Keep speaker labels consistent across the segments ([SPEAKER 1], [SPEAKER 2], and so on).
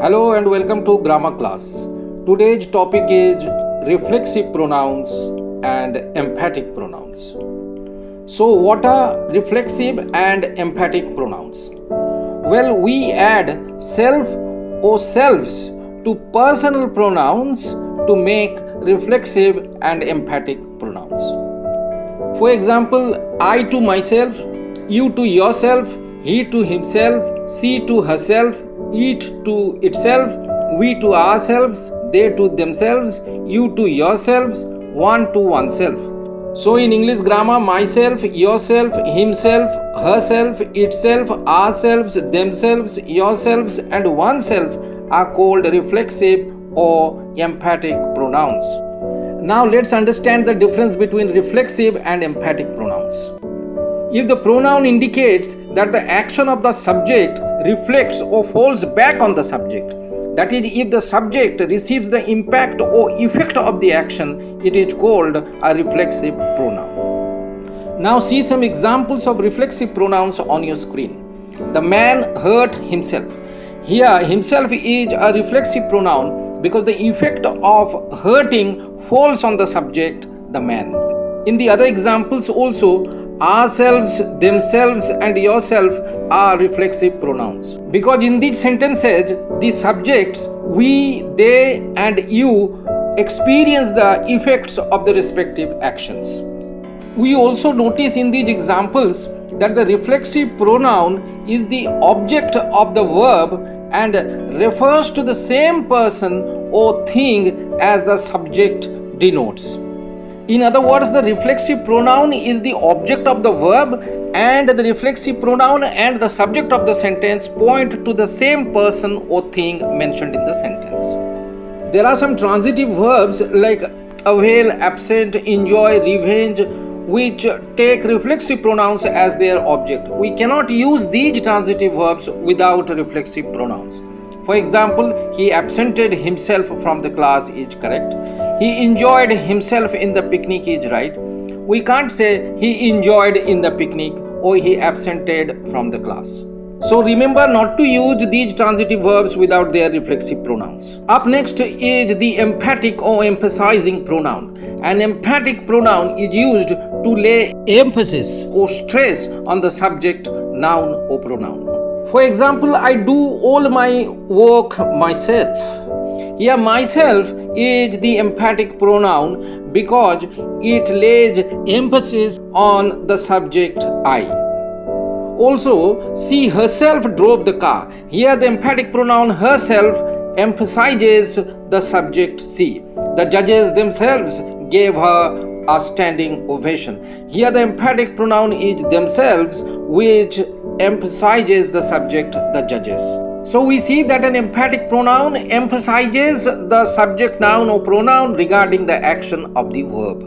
[SPEAKER 1] Hello and welcome to grammar class. Today's topic is reflexive pronouns and emphatic pronouns. So what are reflexive and emphatic pronouns? Well, we add self or selves to personal pronouns to make reflexive and emphatic pronouns. For example, I to myself, you to yourself, he to himself, she to herself, it to itself, we to ourselves, they to themselves, you to yourselves, one to oneself. So in English grammar, myself, yourself, himself, herself, itself, ourselves, themselves, yourselves and oneself are called reflexive or emphatic pronouns. Now let's understand the difference between reflexive and emphatic pronouns. If the pronoun indicates that the action of the subject reflects or falls back on the subject, that is, if the subject receives the impact or effect of the action, it is called a reflexive pronoun. Now see some examples of reflexive pronouns on your screen. The man hurt himself. Here, himself is a reflexive pronoun because the effect of hurting falls on the subject, the man. In the other examples also, ourselves, themselves and yourself are reflexive pronouns because in these sentences the subjects we, they and you experience the effects of the respective actions. We also notice in these examples that the reflexive pronoun is the object of the verb and refers to the same person or thing as the subject denotes. In other words, the reflexive pronoun is the object of the verb and the reflexive pronoun and the subject of the sentence point to the same person or thing mentioned in the sentence. There are some transitive verbs like avail, absent, enjoy, revenge, which take reflexive pronouns as their object. We cannot use these transitive verbs without reflexive pronouns. For example, he absented himself from the class is correct. He enjoyed himself in the picnic is right. We can't say he enjoyed in the picnic or he absented from the class. So remember not to use these transitive verbs without their reflexive pronouns. Up next is the emphatic or emphasizing pronoun. An emphatic pronoun is used to lay emphasis or stress on the subject, noun or pronoun. For example, I do all my work myself. Here myself is the emphatic pronoun because it lays emphasis on the subject I. Also, she herself drove the car. Here the emphatic pronoun herself emphasizes the subject she. The judges themselves gave her a standing ovation. Here the emphatic pronoun is themselves, which emphasizes the subject, the judges. So we see that an emphatic pronoun emphasizes the subject, noun or pronoun regarding the action of the verb.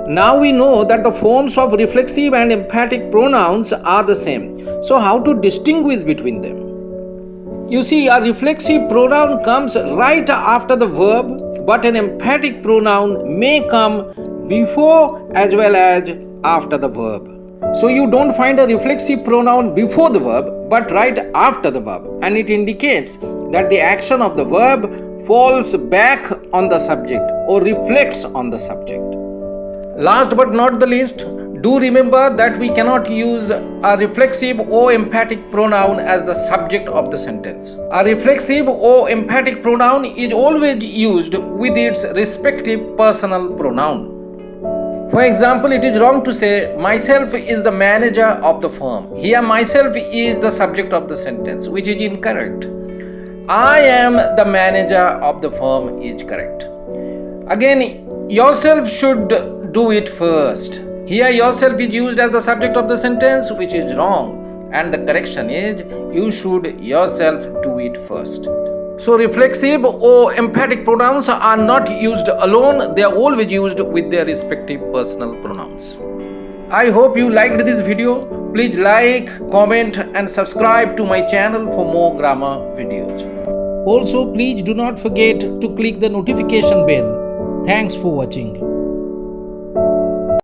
[SPEAKER 1] Now we know that the forms of reflexive and emphatic pronouns are the same. So how to distinguish between them? You see, a reflexive pronoun comes right after the verb, but an emphatic pronoun may come before as well as after the verb. So you don't find a reflexive pronoun before the verb but right after the verb, and it indicates that the action of the verb falls back on the subject or reflects on the subject. Last but not the least, do remember that we cannot use a reflexive or emphatic pronoun as the subject of the sentence. A reflexive or emphatic pronoun is always used with its respective personal pronoun. For example, it is wrong to say, myself is the manager of the firm. Here, myself is the subject of the sentence, which is incorrect. I am the manager of the firm is correct. Again, yourself should do it first. Here, yourself is used as the subject of the sentence, which is wrong. And the correction is, you should yourself do it first. So reflexive or emphatic pronouns are not used alone, they are always used with their respective personal pronouns. I hope you liked this video. Please like, comment and subscribe to my channel for more grammar videos. Also, please do not forget to click the notification bell. Thanks for watching.